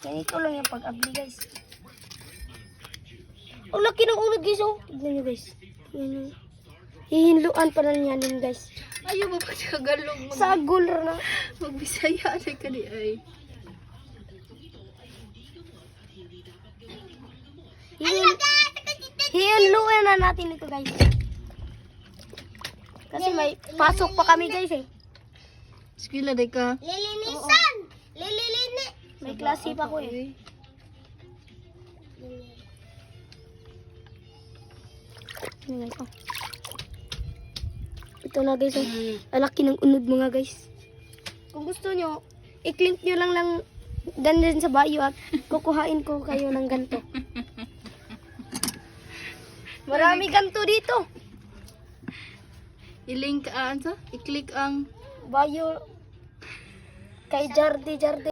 Ganito lang yung pag-abli guys. Ang laki ng ulo guys oh. Tignan nyo guys. Tignan nyo. Hihinluan pa na niya din guys. Ayaw mo pa kagalog mo. Sagol na. Magbisaya na ka di ay. Hihinluan na natin ito guys. Kasi may pasok pa kami guys eh. Skila day ka. Lilinisan! Lililini! May klase pa ko eh. Ano guys oh. Ito na guys oh. Alaki ng unod mga guys. Kung gusto nyo, i-click nyo lang ganyan sa bio at kukuhain ko kayo ng ganto. Marami ganto dito. I-link sa? I-click ang Bio kay Jardi.